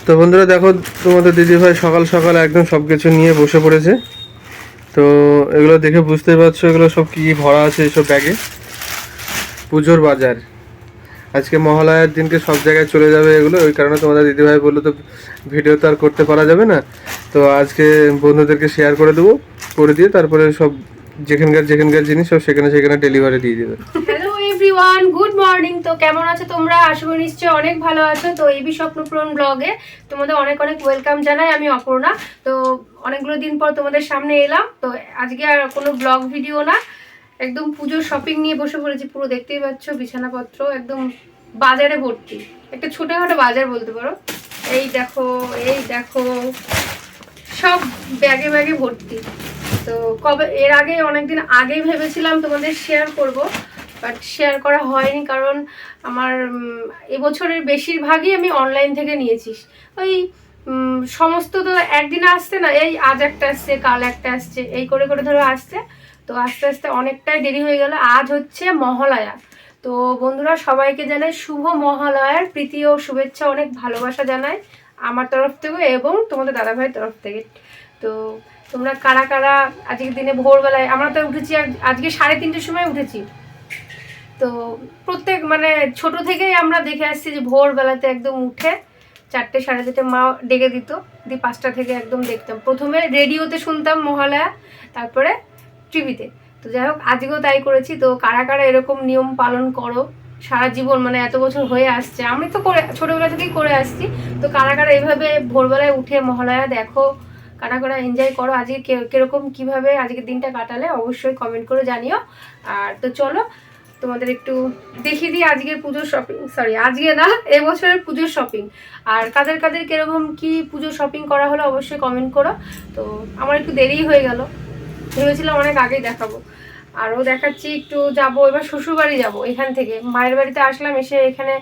তো বন্ধুরা দেখো, তোমাদের দিদিভাই সকাল সকাল একদম সব কিছু নিয়ে বসে পড়েছে। তো এগুলো দেখে বুঝতেই পারছো এগুলো সব কী ভরা আছে এইসব ব্যাগে। পুজোর বাজার, আজকে মহালয়ার দিনকে সব জায়গায় চলে যাবে এগুলো, ওই কারণে তোমাদের দিদিভাই বললো তো ভিডিও তো আর করতে পারা যাবে না, তো আজকে বন্ধুদেরকে শেয়ার করে দেবো, করে দিয়ে তারপরে সব যেখানকার যেখানকার জিনিস সব সেখানে সেখানে ডেলিভারি দিয়ে দেবে। Hello everyone, good morning. তো কেমন আছো তোমরা? আশা করি নিশ্চয়ই অনেক ভালো আছো। তো এবি স্বপ্নপূরণ ব্লগে তোমাদের অনেক অনেক ওয়েলকাম জানাই। আমি অপর্ণা। তো অনেকগুলো দিন পর তোমাদের সামনে এলাম। তো আজকে আর কোনো ব্লগ ভিডিও না, একদম পুজোর শপিং নিয়ে বসে পড়েছি। পুরো দেখতেই পাচ্ছ বিছানাপত্র একদম বাজারে ভর্তি, একটা ছোটখাটো বাজার বলতে পারো। এই দেখো, এই দেখো, সব ব্যাগে ব্যাগে ভর্তি। তো কবে এর আগে অনেকদিন আগেই ভেবেছিলাম তোমাদের শেয়ার করব, বাট শেয়ার করা হয়নি, কারণ আমার এবছরের বেশিরভাগই আমি অনলাইন থেকে নিয়েছি। ওই সমস্ত তো একদিনে আসছে না, এই আজ একটা আসছে, কাল একটা আসছে, এই করে করে ধরো আসছে। তো আস্তে আস্তে অনেকটাই দেরি হয়ে গেল। আজ হচ্ছে মহালয়া। তো বন্ধুরা সবাইকে জানাই শুভ মহালয়ার প্রীতি ও শুভেচ্ছা, অনেক ভালোবাসা জানাই আমার তরফ থেকে এবং তোমাদের দাদাভাইয়ের তরফ থেকে। তো তোমরা কারা কারা আজকের দিনে ভোরবেলায়, আমরা তো উঠেছি আজকে 3:30টার সময় উঠেছি। তো প্রত্যেক মানে ছোট থেকেই আমরা দেখে আসছি যে ভোরবেলাতে একদম উঠে 4টে 4:30 মা ডেকে দিত, দিয়ে 5টা থেকে একদম দেখতাম। প্রথমে রেডিওতে শুনতাম মহালয়া, তারপরে টিভিতে। তো যাই হোক আজকেও তাই করেছি। তো কারা কারা এরকম নিয়ম পালন করো সারা জীবন, মানে এত বছর হয়ে আসছে, আমি তো করে ছোটোবেলা থেকেই করে আসছি। তো কারা কারা এইভাবে ভোরবেলায় উঠে মহালয়া দেখো, কারা কারা এনজয় করো, আজকে কিরকম কিভাবে আজকের দিনটা কাটালে অবশ্যই কমেন্ট করে জানিও। আর তো চলো তোমাদের একটু দেখিয়ে দিই আজকের পুজোর শপিং, সরি আজকে না, এবছরের পুজোর শপিং। আর কাদের কাদের কিরকম কি পুজোর শপিং করা হলো অবশ্যই কমেন্ট করো। তো আমার একটু দেরিই হয়ে গেল, ভেবেছিলাম অনেক আগেই দেখাবো। আরও দেখাচ্ছি, একটু যাব এবার শ্বশুরবাড়ি যাব। এখান থেকে মায়ের বাড়িতে আসলাম, এসে এখানে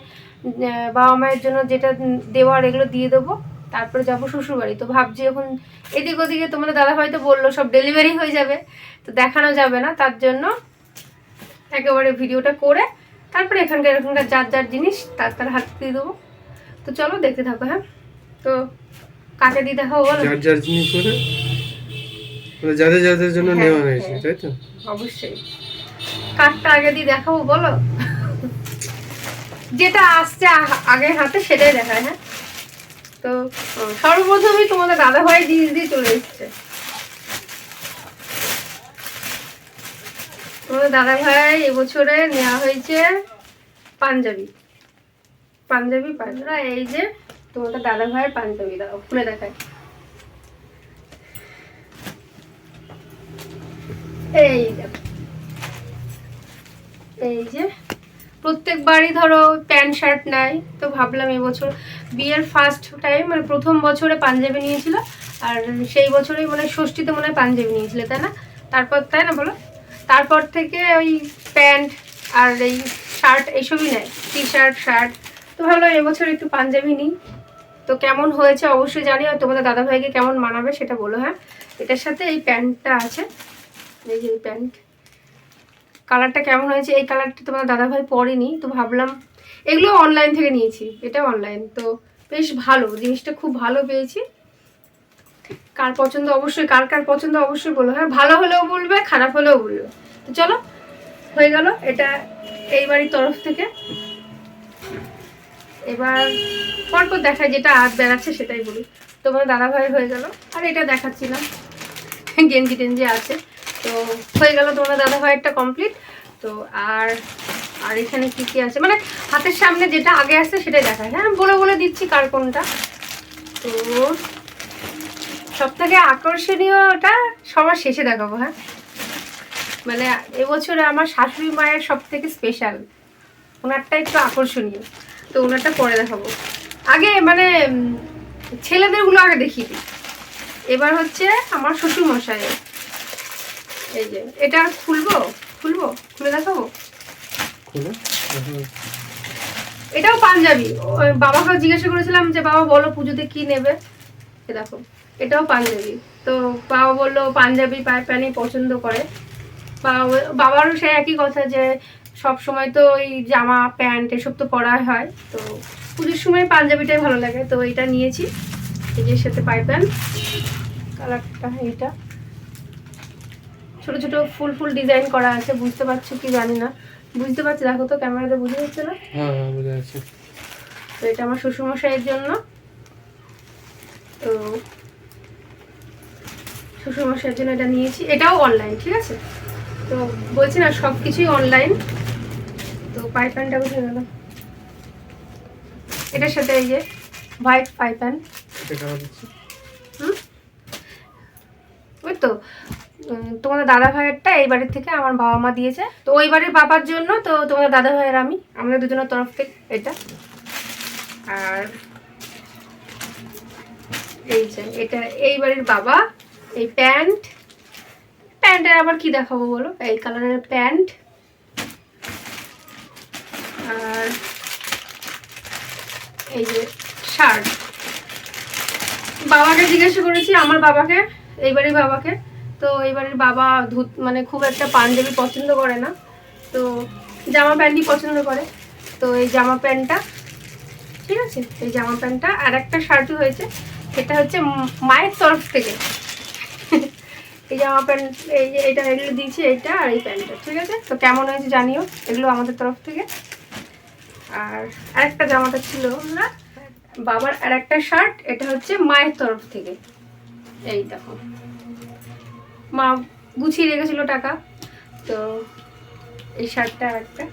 বাবা মায়ের জন্য যেটা দেওয়ার এগুলো দিয়ে দেবো, তারপরে যাবো শ্বশুরবাড়ি। তো ভাবছি এখন এদিক ওদিকে তোমাদের দাদাভাই তো বললো সব ডেলিভারি হয়ে যাবে, তো দেখানো যাবে না, তার জন্য একেবারে ভিডিওটা করে তারপরে এখানকার যার যার জিনিস তার তার হাতে দিয়ে দেবো। তো চলো দেখতে থাকো। হ্যাঁ, তো কাকে দিয়ে দেখাবো বলো? যার যার জিনিস করে মানে যাদের যাদের জন্য হ্যাঁ, নেওয়া হয়েছে, হ্যাঁ, তাই তো? অবশ্যই। কার্ডটা আগে দিয়ে দেখাবো বলো? যেটা আসছে আগে হাতে সেটাই দেখায়। হ্যাঁ, তো সর্বপ্রথমই তোমাদের দাদাভাই জিনিস দিয়ে চলে এসছে। তোমাদের দাদাভাই এবছরে নেওয়া হয়েছে পাঞ্জাবি। পাঞ্জাবি পাঞ্জাবি এই যে তোমাদের দাদাভাইয়ের পাঞ্জাবি, দাও খুলে দেখায়। এই দেখো, এই যে প্রত্যেকবারই ধরো প্যান্ট শার্ট নেয়, তো ভাবলাম এবছর বিয়ের ফার্স্ট টাইম মানে প্রথম বছরে পাঞ্জাবি নিয়েছিল, আর সেই বছরই মানে ষষ্ঠীতে মনে হয় পাঞ্জাবি নিয়েছিল, তাই না? তারপর তাই না বলো, তারপর থেকে ওই প্যান্ট আর এই শার্ট এইসবই নেয়, টি শার্ট শার্ট। তো ভালো এবছর একটু পাঞ্জাবি নিই। তো কেমন হয়েছে অবশ্যই জানি, আর তোমাদের দাদাভাইকে কেমন মানাবে সেটা বলো। হ্যাঁ, এটার সাথে এই প্যান্টটা আছে, এই যে এই প্যান্ট, কালারটা কেমন হয়েছে? এই কালারটা তোমার দাদাভাই পরেনি, তো ভাবলাম এগুলো অনলাইন থেকে নিয়েছি, এটা অনলাইন, তো বেশ ভালো জিনিসটা, খুব ভালো পেয়েছি। কার পছন্দ অবশ্যই, কার কার পছন্দ অবশ্যই বলো। হ্যাঁ, ভালো হলেও বলবে, খারাপ হলেও বলবে। তো চলো, হয়ে গেল এটা এই বাড়ির তরফ থেকে। এবার পরপর দেখায়, যেটা আজ বেড়াচ্ছে সেটাই বলি। তোমার দাদাভাই হয়ে গেল, আর এটা দেখাচ্ছিলাম গেঞ্জি টেঞ্জি আছে। তো হয়ে গেল তোমার দাদাভাইয়েরটা কমপ্লিট। তো আর আর এখানে কি কি আছে, মানে হাতের সামনে যেটা আগে আসছে সেটাই দেখায়। হ্যাঁ, বলে বলে দিচ্ছি কার কোনটা। তো সব থেকে আকর্ষণীয়টা সবার শেষে দেখাবো। হ্যাঁ, মানে এবছরে আমার শাশুড়ি মায়ের সব থেকে স্পেশাল, ওনারটা একটু আকর্ষণীয়, তো ওনারটা পরে দেখাবো। আগে মানে ছেলেদেরগুলো আগে দেখিয়ে দিই। এবার হচ্ছে আমার শ্বশুর মশাইয়ের, এই যে এটা খুলবো, খুলে দেখাবো। এটাও পাঞ্জাবি। বাবাকে জিজ্ঞাসা করেছিলাম যে বাবা বলো পুজোতে কি নেবে, দেখো এটাও পাঞ্জাবি। তো বাবা বললো পাঞ্জাবি পায়পানি পছন্দ করে। বাবারও সেই একই কথা যে সব সময় তো ওই জামা প্যান্ট এসব তো পরা হয়, তো পুজোর সময় পাঞ্জাবিটাই ভালো লাগে, তো এইটা নিয়েছি। এই যে সাথে পাইপ্যান, কালারটা এইটা ছোট ছোট ফুল ফুল ডিজাইন করা আছে, বুঝতে পারছো কি জানি না, বুঝতে পারছি, দেখো তো ক্যামেরাতে বুঝে যাচ্ছে না? হ্যাঁ হ্যাঁ বুঝে যাচ্ছে। তো এটা আমার শ্বশুরমশাইয়ের জন্য, তো শ্বশুরমশাইয়ের জন্য এটা নিয়েছি। এটাও অনলাইন, ঠিক আছে? তো বলছি না সব কিছুই অনলাইন। তো পাইপ্যানটা বুঝে গেল, এটার সাথে এই যে হোয়াইট পাইপ্যান, এটা কেমন দিচ্ছি? ওই তো তোমাদের দাদা ভাইয়েরটা এই বাড়ির থেকে আমার বাবা মা দিয়েছে, তো ওই বাড়ির বাবার জন্য, তো তোমাদের দাদা ভাইয়ের আমি, আমাদের দুজনের তরফ থেকে এটা। আর এই যে এটা এই বাড়ির বাবা, এই প্যান্টের আবার কি দেখাবো বলো, এই কালারের প্যান্ট। আর এই যে শার্ট, বাবাকে জিজ্ঞাসা করেছি, আমার বাবাকে, এই বাড়ির বাবাকে, তো এই বাড়ির বাবা মানে খুব একটা পাঞ্জাবি পছন্দ করে না, তো জামা প্যান্টই পছন্দ করে। তো এই জামা প্যান্টটা, ঠিক আছে, এই জামা প্যান্টটা আর একটা শার্টও হয়েছে, এটা হচ্ছে মায়ের তরফ থেকে। এই জামা প্যান্ট, এই যে এটা এগুলো দিয়েছি, এইটা আর এই প্যান্টটা, ঠিক আছে? তো কেমন হয়েছে জানিও, এগুলো আমাদের তরফ থেকে। আর আরেকটা জামাটা ছিল না বাবার, আর একটা শার্ট, এটা হচ্ছে মায়ের তরফ থেকে। এই দেখো, মা গুছিয়ে রেখেছিল টাকা, তো এই শার্টটা একটা,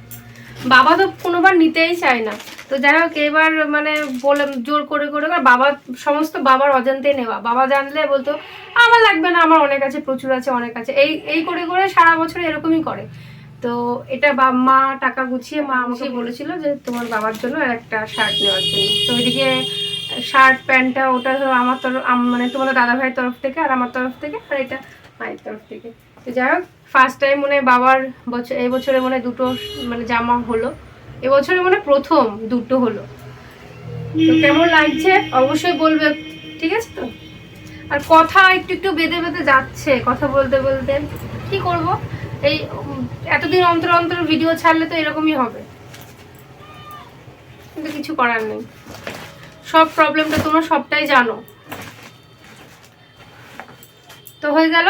বাবা তো কোনোবার নিতেই চায় না, তো যাই হোক এবার মানে বলে জোর করে করে বাবা, সমস্ত বাবার অজান্তে নেওয়া, বাবা জানলে বলতো আমার লাগবে না, আমার অনেক আছে, প্রচুর আছে, অনেক আছে, এই এই করে করে সারা বছর এরকমই করে। তো এটা মা টাকা গুছিয়ে মা আমাকে বলেছিল যে তোমার বাবার জন্য আর একটা শার্ট নেওয়ার জন্য। তো ওইদিকে শার্ট প্যান্টটা ওটা ধরো আমার তরফ, মানে তোমাদের দাদা ভাইয়ের তরফ থেকে আর আমার তরফ থেকে, আর এটা মায়ের তরফ থেকে। তো যাই হোক ফার্স্ট টাইম মনে হয় বাবার এই বছরে মনে হয় দুটো মানে জামা হলো, এবছরে মনে প্রথম দুটো হলো। তো কেমন লাগছে অবশ্যই বলবে, ঠিক আছে? তো আর কথা একটু একটু বেঁধে বেঁধে যাচ্ছে, কথা বলতে বলতে, কি করব, এই এতদিন অন্তর অন্তর ভিডিও ছাড়লে তো এরকমই হবে, কিন্তু কিছু করার নেই, সব প্রবলেমটা তোমরা সবটাই জানো। তো হয়ে গেল,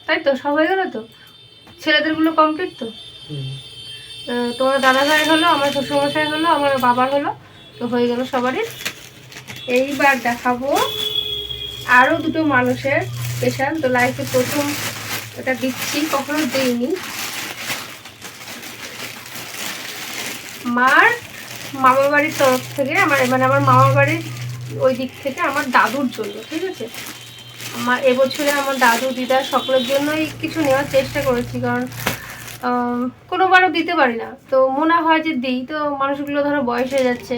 তাই তো সব হয়ে গেল, তো ছেলেদেরগুলো কমপ্লিট। তো তোমার দাদা ভাই হলো, আমার শ্বশুরমশাই হলো, আমার বাবার হলো, তো হয়ে গেল সবারই। এইবার দেখাবো আরও দুটো মানুষের স্পেশাল, তো লাইফে প্রথম এটা দিচ্ছি, কখনো দিইনি। মার মামার বাড়ির তরফ থেকে, আমার মানে আমার মামার বাড়ির ওই দিক থেকে আমার দাদুর জন্য, ঠিক আছে? আমার এবছরে আমার দাদু দিদা সকলের জন্যই কিছু নেওয়ার চেষ্টা করেছি, কারণ কোনোবারও দিতে পারি না, তো মনে হয় যে দিই, তো মানুষগুলো ধরো বয়স হয়ে যাচ্ছে।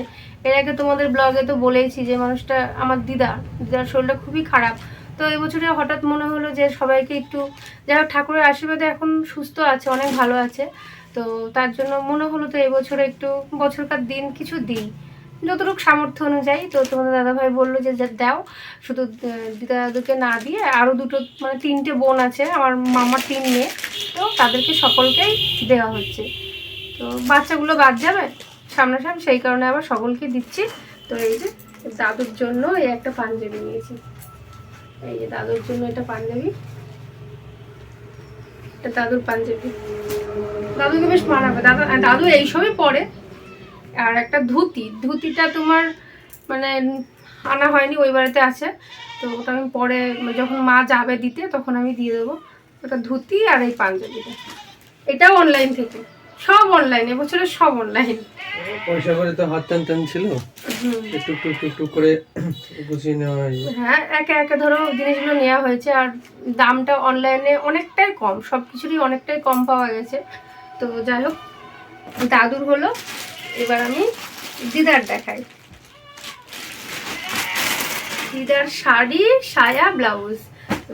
এর আগে তোমাদের ব্লগে তো বলেইছি যে মানুষটা আমার দিদার শরীরটা খুবই খারাপ, তো এবছরে হঠাৎ মনে হলো যে সবাইকে একটু, যাই হোক ঠাকুরের আশীর্বাদে এখন সুস্থ আছে, অনেক ভালো আছে, তো তার জন্য মনে হলো তো এবছরে একটু বছরকার দিন কিছু দিই যতটুকু সামর্থ্য অনুযায়ী। তো তোমাদের দাদাভাই বললো যে দাও, শুধু দিদা দাদুকে না দিয়ে আরও দুটো মানে তিনটে বোন আছে আমার মামার 3 মেয়ে, তো তাদেরকে সকলকেই দেওয়া হচ্ছে। তো বাচ্চাগুলো বাদ যাবে সামনাসামনি, সেই কারণে আবার সকলকে দিচ্ছি। তো এই যে দাদুর জন্য এই একটা পাঞ্জাবি নিয়েছি, এই যে দাদুর জন্য এটা পাঞ্জাবি, এটা দাদুর পাঞ্জাবি, দাদুকে বেশ মানাবে, দাদু এইসবই পরে। আর একটা ধুতিটা তোমার মানে আনা হয়নি, ওই বাড়িতে আছে, তো ওটা আমি পরে যখন মা যাবে দিতে তখন আমি দিয়ে দেবো। ওটা ধুতি আর এই পাঞ্জাবিটা, এটাও অনলাইন থেকে, সব অনলাইন, এবছরে সব অনলাইন। পয়সা করে তো হাত টান ছিল, একটু একটু একটু একটু করে গুছিয়ে নেওয়া হয়। হ্যাঁ, একে একে ধরো জিনিসগুলো নেওয়া হয়েছে, আর দামটা অনলাইনে অনেকটাই কম, সব কিছুরই অনেকটাই কম পাওয়া গেছে। তো যাই হোক দাদুর হলো, এবার আমি দিদার দেখাই। দিদার শাড়ি, সায়া, ব্লাউজ।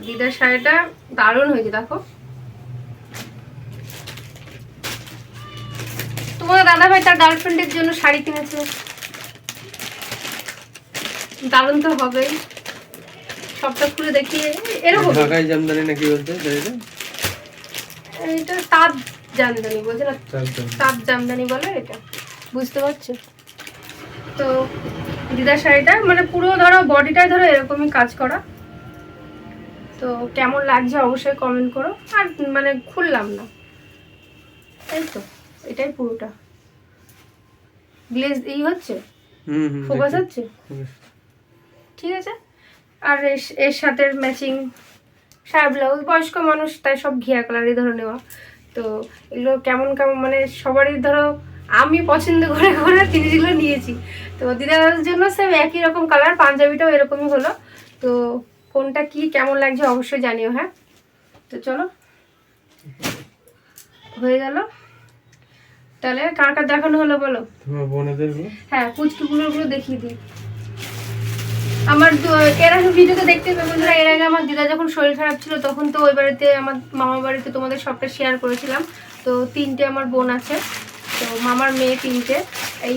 দিদার শাড়িটা দারুণ হয়েছে, দেখো। তোমার দাদা ভাই তার গার্লফ্রেন্ডের জন্য শাড়ি কিনেছে, দারুণ তো হবেই। সবটা খুলে দেখিয়ে এরকম ঢাকাই জামদানি নাকি বলতে, এটা তাঁত জামদানি বলছে না, তাঁত জামদানি বলে এটা, বুঝতে পারছো? তো দিদার শাড়িটা মানে পুরো ধরো বডিটাই ধরো এরকমই কাজ করা। তো কেমন লাগছে অবশ্যই কমেন্ট করো। আর মানে খুললাম না, এই তো এটাই পুরোটা গ্লেজ এই হচ্ছে, ফোকাস হচ্ছে, ঠিক আছে। আর এর সাথে ম্যাচিং সায়া ব্লাউজ, বয়স্ক মানুষ তাই সব ঘিয়া কালারই ধরো নেওয়া। তো এগুলো কেমন কেমন মানে সবারই ধরো আমি পছন্দ করে করে জিনিসগুলো নিয়েছি। তো দিদার জন্য সেম একই রকম কালার, পাঞ্জাবিটাও এরকমই হলো। তো কোনটা কি কেমন লাগছে অবশ্যই জানিও। হ্যাঁ, তো চলো হয়ে গেল। তাহলে কার কার দেখানো হলো বলো? তোমার বোনেদের। হ্যাঁ, পুচকিগুলোগুলো দেখিয়ে দিই। আমার এর আগে ভিডিওতে দেখতে পেয়ে বন্ধুরা, এর আগে আমার দিদা যখন শরীর খারাপ ছিল তখন তো ওই বাড়িতে আমার মামার বাড়িতে তোমাদের সবটা শেয়ার করেছিলাম। তো 3টে আমার বোন আছে, তো মামার মেয়ে 3টে। এই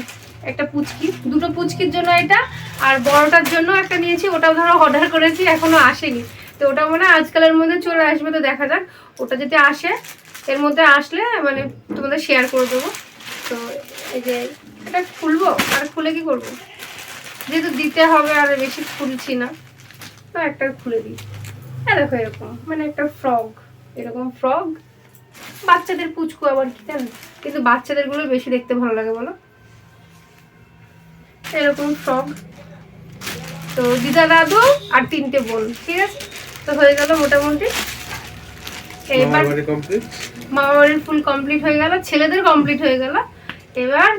একটা পুচকি, 2টো পুচকির জন্য এটা, আর বড়টার জন্য একটা নিয়েছি, ওটাও ধরো অর্ডার করেছি, এখনো আসেনি। তো ওটা মানে আজকালের মধ্যে চলে আসবে, তো দেখা যাক ওটা যদি আসে, এর মধ্যে আসলে মানে তোমাদের শেয়ার করে দেবো। তো এই যে এটা খুলবো, আর খুলে কি করবো, যেহেতু দিতে হবে আর বেশি খুলছি না, তো একটা খুলে দিই। দেখো এরকম মানে একটা ফ্রক, এরকম ফ্রক, বাচ্চাদের পুচকু আবার কি জানো, কিন্তু বাচ্চাদের গুলো বেশি দেখতে ভালো লাগে বলো, এরকম ফ্রক। তো দিদা দাদু আর 3টে বোন, ঠিক আছে। তো হয়ে গেল মোটামুটি। এবার মামা বাড়ির ফুল কমপ্লিট হয়ে গেল, ছেলেদের কমপ্লিট হয়ে গেল। এবার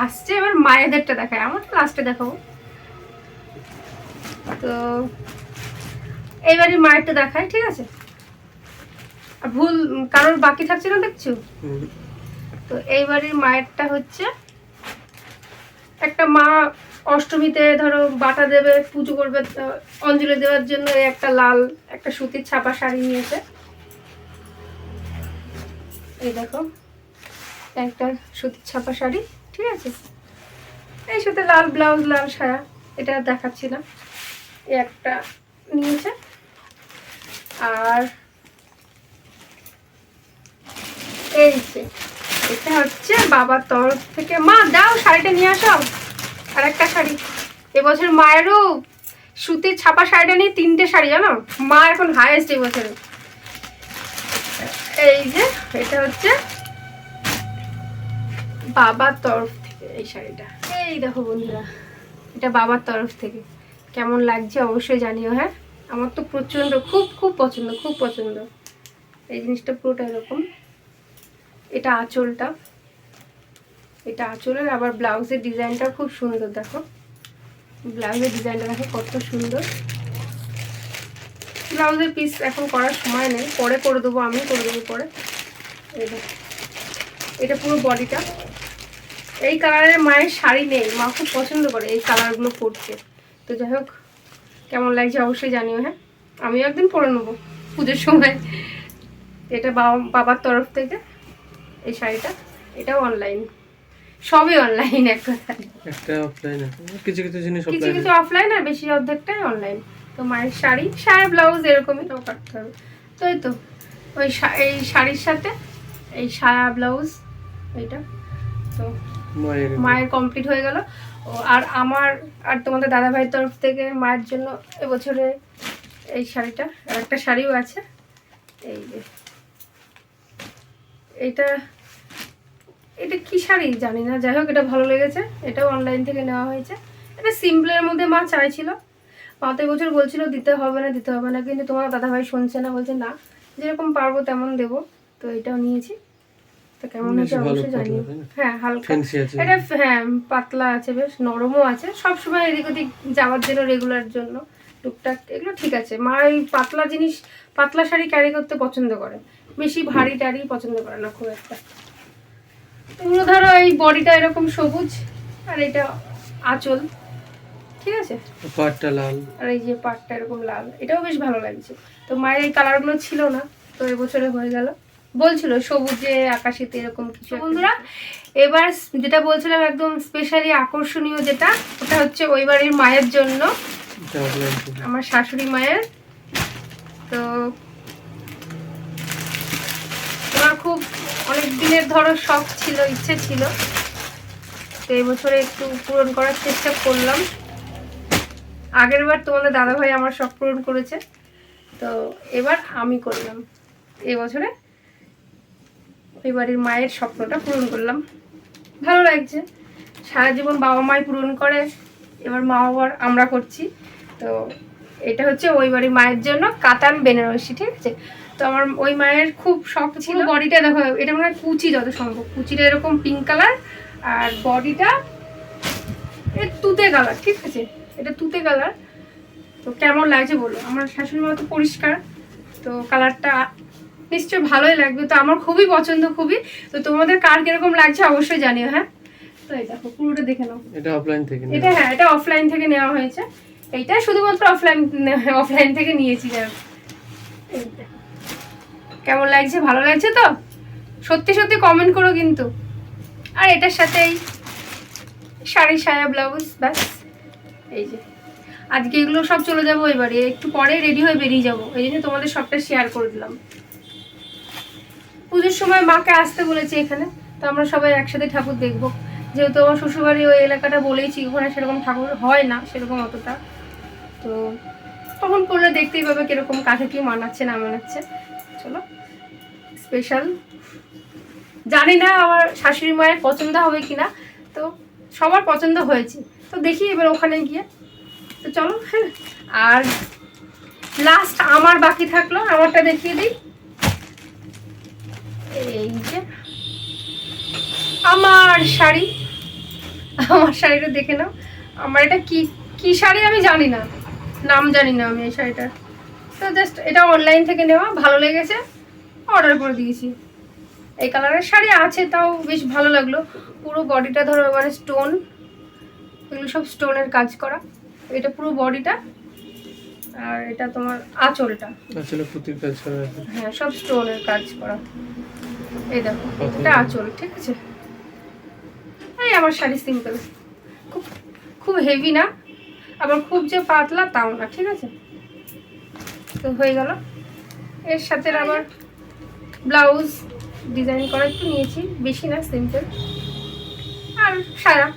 আসছে এবার মায়েদেরটা দেখায়, আমার লাস্টে দেখাবো। তো এইবারই মায়েরটা দেখায়, ঠিক আছে। আর ভুল কারোর বাকি থাকছে না, দেখছো? তো এইবারই মায়েরটা হচ্ছে একটা মা অষ্টমীতে ধরো বাটা দেবে, পুজো করবে, অঞ্জলি দেওয়ার জন্য একটা লাল একটা সুতির ছাপা শাড়ি নিয়েছে। এই দেখো একটা সুতির ছাপা শাড়ি, ঠিক আছে। এই সাথে লাল ব্লাউজ, লাল সায়া, এটা দেখাচ্ছি না, এই একটা নিয়েছে। আর এই যে এটা হচ্ছে বাবার তরফ থেকে, মা দাও শাড়িটা নিয়ে আসো, আর একটা শাড়ি। এবছর মায়েরও সুতির ছাপা শাড়িটা নিয়ে 3টে শাড়ি, জানো, মা এখন হাইয়েস্ট এবছরে। এই যে এটা হচ্ছে বাবার তরফ থেকে এই শাড়িটা, এই দেখো বন্ধুরা, এটা বাবার তরফ থেকে। কেমন লাগছে অবশ্যই জানিও। হ্যাঁ, আমার তো প্রচন্ড খুব খুব পছন্দ, খুব পছন্দ। এই জিনিসটা পুরোটা এরকম, এটা আঁচলটা, এটা আঁচলের, আবার ব্লাউজের ডিজাইনটা খুব সুন্দর। দেখো ব্লাউজের ডিজাইনটা দেখো কত সুন্দর। ব্লাউজের পিস এখন করার সময় নেই, পরে করে দেবো, আমি করে দেবো পরে। এই দেখো এটা পুরো বডিটা। এই কালারের মায়ের শাড়ি নেই, মা খুব পছন্দ করে এই কালারগুলো পরতে। তো যাই হোক কেমন লাগছে অবশ্যই জানিও। হ্যাঁ, আমিও একদিন পরে নেবো পুজোর সময়। এটা বাবার তরফ থেকে এই শাড়িটা, এটাও অনলাইন, সবই অনলাইন, এক কথায়। একটা অফলাইন আছে, কিছু কিছু জিনিস কিছু কিছু অফলাইন, আর বেশি অর্ধেকটাই অনলাইন। তো মায়ের শাড়ি, সায়া ব্লাউজ এরকমই তো কাটতে হবে। তো এই তো ওই এই শাড়ির সাথে এই সায়া ব্লাউজ, এইটা তো মায়ের কমপ্লিট হয়ে গেল। আর আমার আর তোমাদের দাদা ভাইয়ের তরফ থেকে মায়ের জন্য এবছরে এই শাড়িটা, আর একটা শাড়িও আছে। এই যে এটা এটা কি শাড়ি জানি না, যাই হোক এটা ভালো লেগেছে, এটাও অনলাইন থেকে নেওয়া হয়েছে। এটা সিম্পলের মধ্যে মা চাইছিল, মা তো এবছর বলছিল দিতে হবে না দিতে হবে না, কিন্তু তোমার দাদাভাই শুনছে না, বলছে না যেরকম পারবো তেমন দেবো। তো এটাও নিয়েছি। তো কেমন হয়েছে অবশ্যই জানিও। হ্যাঁ, হালকা এটা, হ্যাঁ পাতলা আছে, বেশ নরমও আছে, সবসময় এদিক ওদিক যাওয়ার জন্য, রেগুলার জন্য টুকটাক এগুলো ঠিক আছে। মা এই পাতলা জিনিস, পাতলা শাড়ি ক্যারি করতে পছন্দ করে, বেশি ভারী টারি পছন্দ করে না খুব একটা। এগুলো ধরো এই বডিটা এরকম সবুজ, আর এটা আঁচল, ঠিক আছে, পাটটা লাল, আর এই যে পাটটা এরকম লাল, এটাও বেশ ভালো লাগছে। তো মায়ের এই কালারগুলো ছিল না, তো এবছরে হয়ে গেল। বলছিল সবুজে আকাশিতে এরকম কিছু। বন্ধুরা এবার যেটা বলছিলাম একদম স্পেশালি আকর্ষণীয় যেটা, ওটা হচ্ছে ওই বাড়ির মায়ের জন্য, আমার শাশুড়ি মায়ের। তো তোমার খুব অনেক দিনের ধরো শখ ছিল, ইচ্ছে ছিল, তো এই বছরে একটু পূরণ করার চেষ্টা করলাম। আগের বার তোমাদের দাদাভাই আমার শখ পূরণ করেছে, তো এবার আমি করলাম। এই বছরে ওই বাড়ির মায়ের স্বপ্নটা পূরণ করলাম, ভালো লাগছে। সারা জীবন বাবা মাই পূরণ করে, এবার মা বাবার আমরা করছি। তো এটা হচ্ছে ওই বাড়ির মায়ের জন্য কাতান বেনারসি, ঠিক আছে। তো আমার ওই মায়ের খুব শখ ছিল। বডিটা দেখো, এটা মনে হয় কুচি, যত সম্ভব কুচিটা এরকম পিঙ্ক কালার, আর বডিটা তুতে কালার, ঠিক আছে, এটা তুতে কালার। তো কেমন লাগছে বলো? আমার শাশুড়ি মা তো পরিষ্কার, তো কালারটা নিশ্চয়ই ভালোই লাগবে। তো আমার খুবই পছন্দ, খুবই। তো তোমাদের কার কিরকম লাগছে অবশ্যই জানিও, হ্যাঁ। তো এই দেখো, পুরোটা দেখে নাও। এটা অফলাইন থেকে এটা, হ্যাঁ, এটা অফলাইন থেকে নেওয়া হয়েছে। এইটা শুধুমাত্র অফলাইন থেকে নিয়েছি। কেমন লাগছে? ভালো লাগছে তো? সত্যি সত্যি কমেন্ট করো কিন্তু। আর এটার সাথে এই শাড়ি, সায়া, ব্লাউজ, ব্যাস। এই যে আজকে এগুলো সব চলে যাবো এবারে, একটু পরে রেডি হয়ে বেরিয়ে যাবো, এই জন্য তোমাদের সবটা শেয়ার করে দিলাম। পুজোর সময় মাকে আসতে বলেছি এখানে, তো আমরা সবাই একসাথে ঠাকুর দেখবো। যেহেতু আমার শ্বশুরবাড়ি ওই এলাকাটা বলেইছি, ওখানে সেরকম ঠাকুর হয় না সেরকম অতটা, তো তখন করলে দেখতেই পাবে কিরকম কাকে কি মানাচ্ছে না মানাচ্ছে। চলো, স্পেশাল। জানি না আমার শাশুড়ি মায়ের পছন্দ হবে কিনা, তো সবার পছন্দ হয়েছে, তো দেখি এবার ওখানে গিয়ে। তো চলো, হ্যাঁ। আর লাস্ট আমার বাকি থাকলো, আমারটা দেখিয়ে দিই। এই যে আমার শাড়ি, আমার শাড়িটা দেখে নাও। আমার এটা কি কি শাড়ি আমি জানি না, নাম জানি না আমি এই শাড়িটার। তো জাস্ট এটা অনলাইন থেকে নেওয়া, ভালো লেগেছে, অর্ডার করে দিয়েছি। এই কালারের শাড়ি আছে, তাও বেশ ভালো লাগলো। পুরো বডিটা ধরো মানে স্টোন, এগুলো সব স্টোনের কাজ করা। এটা পুরো বডিটা, আর এটা তোমার আঁচলটা, আসলে পুতির কাজ করা আছে। হ্যাঁ, সব স্টোনের কাজ করা। এই দেখো, এটা আঁচল, ঠিক আছে। এই আমার শাড়ি সিম্পল, খুব খুব হেভি না, আবার খুব যে পাতলা তাও না, ঠিক আছে। তো হয়ে গেল। এর সাথে আবার ব্লাউজ ডিজাইন করা একটু নিয়েছি, বেশি না, সিম্পল। আর সারা,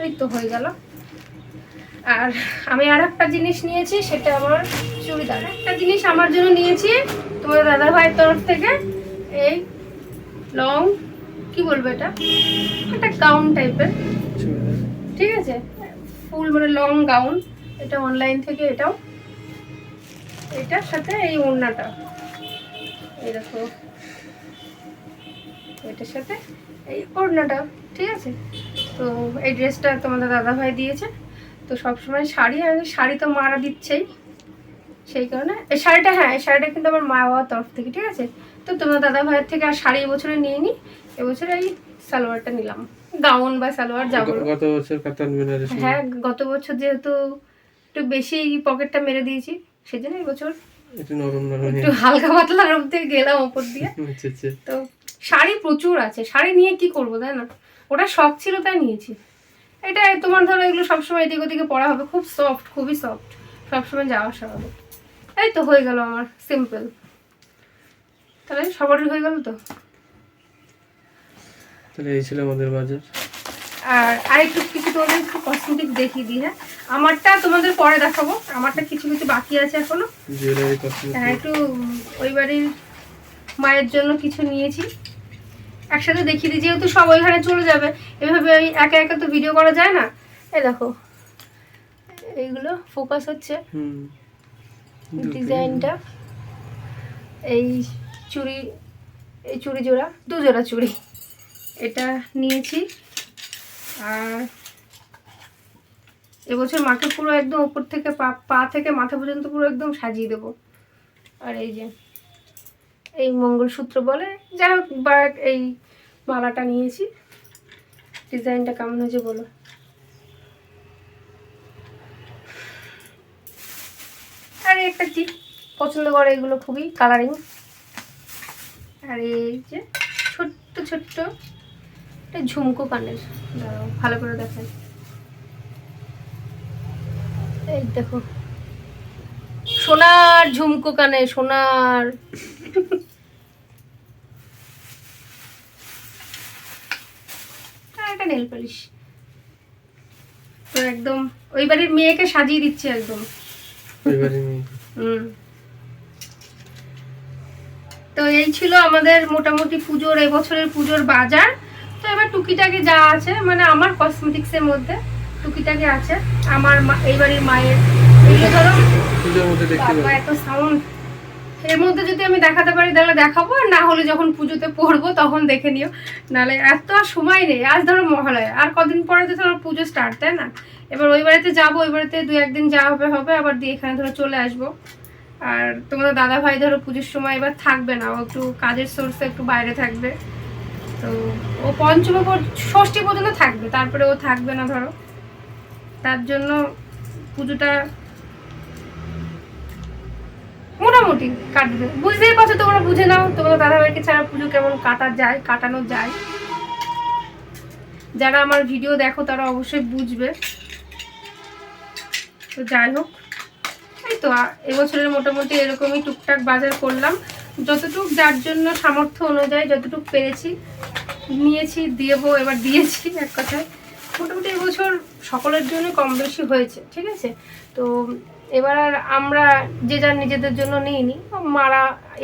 এই তো হয়ে গেল। আর আমি আর একটা জিনিস নিয়েছি, সেটা আমার চুড়িদার। একটা জিনিস আমার জন্য নিয়েছি তোমাদের দাদা ভাইয়ের তরফ থেকে, এই লং, কি বলবো, এটা একটা গাউন টাইপের, ঠিক আছে, ফুল মানে লং গাউন। এটা অনলাইন থেকে, এটাও, এটার সাথে এই ওড়নাটা, এই দেখো, এটার সাথে এই ওড়নাটা, ঠিক আছে। তো এই ড্রেসটা তোমাদের দাদা ভাই দিয়েছে। তো সবসময় শাড়ি, আর শাড়ি তো মারা দিচ্ছেই, সেই কারণে এই শাড়িটা, হ্যাঁ, এই শাড়িটা কিন্তু আমার মা বাবার তরফ থেকে, ঠিক আছে। তো তোমার দাদা ভাইয়ের থেকে আর শাড়ি এবছরে নিয়ে নি, এবছরে এই সালোয়ারটা নিলাম, গাউন বা সালোয়ার যা বলো। গত বছর কাতান বেনারসি, হ্যাঁ, গত বছর যেহেতু একটু বেশি পকেটটা মেরে দিয়েছি, সেজন্য এই বছর একটু নরম নরম, একটু হালকা পাতলার মধ্যে গেলাম ওপর দিয়ে। তো শাড়ি প্রচুর আছে, শাড়ি নিয়ে কি করবো, তাই না? ওটা শখ ছিল তাই নিয়েছি। এটা তোমার ধরো এগুলো সবসময় এদিক ওদিকে পরা হবে, খুব সফট, খুবই সফট, সবসময় যাওয়া আসা হবে। এই তো হয়ে গেল আমার সিম্পল। তাহলে সবারই হয়ে গেল তো। তাহলে এই ছিল আমাদের বাজার। আর আরেকটু কিছু তোমাদের একটু কসমেটিক দেখিয়ে দিই, হ্যাঁ। আমারটা তোমাদের পরে দেখাবো, আমারটা কিছু কিছু বাকি আছে এখনো। জুয়েলারি কসমেটিক, হ্যাঁ, একটু ওই বাড়ির মায়ের জন্য কিছু নিয়েছি, একসাথে দেখিয়ে দিই, যেহেতু সব ওইখানে চলে যাবে, এভাবে ওই একা একা তো ভিডিও করা যায় না। এই দেখো, এইগুলো ফোকাস হচ্ছে, ডিজাইনটা, এই চুড়ি, এই চুড়ি জোড়া, 2 জোড়া চুড়ি এটা নিয়েছি। আর এবছর মাকে পুরো একদম উপর থেকে পা থেকে মাথা পর্যন্ত পুরো একদম সাজিয়ে দেবো। আর এই যে এই মঙ্গলসূত্র বলে, যাই হোক, বা এই মালাটা নিয়েছি। ডিজাইনটা কেমন হয়েছে বলো? আর একটা টিপ পছন্দ করে, এগুলো খুবই কালারিং। আর এই যে ছোট্ট ছোট্ট একটা ঝুমকো কানের, দাঁড়াও ভালো করে দেখাই। এই দেখো, সোনার ঝুমকো কানে, সোনার। একটা নেল পালিশ, তো একদম ওই বাড়ির মেয়েকে সাজিয়ে দিচ্ছে একদম। এবারে নিয়ে তো এই ছিল আমাদের মোটামুটি পুজোর, এবছরের পুজোর বাজার। তো এবার টুকিটাকি যা আছে, মানে আমার কসমেটিক্সের মধ্যে টুকিটাকি আছে। আমার এই বাড়ির মায়ের এইগুলো ধরো পুজোর মধ্যে দেখতে বাবা পাবো। এত সাউন্ড, এর মধ্যে যদি আমি দেখাতে পারি তাহলে দেখাবো, আর না হলে যখন পুজোতে পড়বো তখন দেখে নিও। নাহলে এত আর সময় নেই, আজ ধরো মহালয়া, আর কদিন পরে তো ধরো পুজো স্টার্ট, তাই না? এবার ওই বাড়িতে যাবো, ওই বাড়িতে 2-1 দিন যা হবে হবে, আবার দিয়ে এখানে ধরো চলে আসবো। আর তোমাদের দাদা ভাই ধরো পুজোর সময় এবার থাকবে না, ও একটু কাজের সোর্সে একটু বাইরে থাকবে। তো ও পঞ্চমী ষষ্ঠী পর্যন্ত থাকবে, তারপরে ও থাকবে না ধরো। তার জন্য পুজোটা মোটামুটি কাটবে। বুঝতেই পারছো, তোমরা বুঝে নাও, তোমরা দাদাভাইকে ছাড়া পুজো কেমন কাটানো যায়। যারা আমার ভিডিও দেখো তারা অবশ্যই বুঝবে। তো যাই হোক, এই তো এবছরের মোটামুটি এরকমই টুকটাক বাজার করলাম, যতটুক যার জন্য সামর্থ্য অনুযায়ী যতটুক পেরেছি নিয়েছি, এবার দিয়েছি। এক কথায় মোটামুটি এবছর সকলের জন্য কম বেশি হয়েছে, ঠিক আছে? তো এবার আর আমরা যে যার নিজেদের জন্য নিইনি,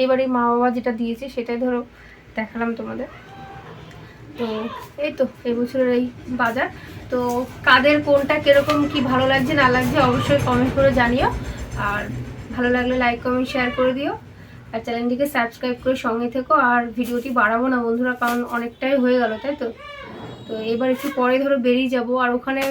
এবারে মা বাবা যেটা দিয়েছে সেটাই ধরো দেখালাম তোমাদের। তো এই তো এবছরের এই বাজার। তো কাদের কোনটা কিরকম কি ভালো লাগছে না লাগছে অবশ্যই কমেন্ট করে জানিও, আর ভালো লাগলে লাইক কমেন্ট শেয়ার করে দিও, আর চ্যানেলটিকে সাবস্ক্রাইব করে সঙ্গে থেকো। আর ভিডিওটি বাড়াবো না বন্ধুরা, কারণ অনেকটাই হয়ে গেল, তাই তো? তো এবার একটু পরে ধরো বেরিয়ে যাব, আর ওখানে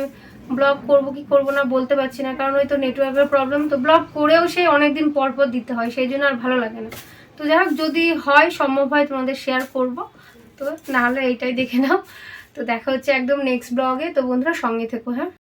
ব্লগ করবো কি করবো না বলতে পারছি না, কারণ ওই তো নেটওয়ার্কের প্রবলেম। তো ব্লগ করেও সেই অনেকদিন পর পর দিতে হয়, সেই জন্য আর ভালো লাগে না। তো যাই হোক, যদি হয় সম্ভব হয় তোমাদের শেয়ার করব, তো নাহলে এইটাই দেখে নাও। তো দেখা হচ্ছে একদম নেক্সট ব্লগে। তো বন্ধুরা সঙ্গে থেকো, হ্যাঁ।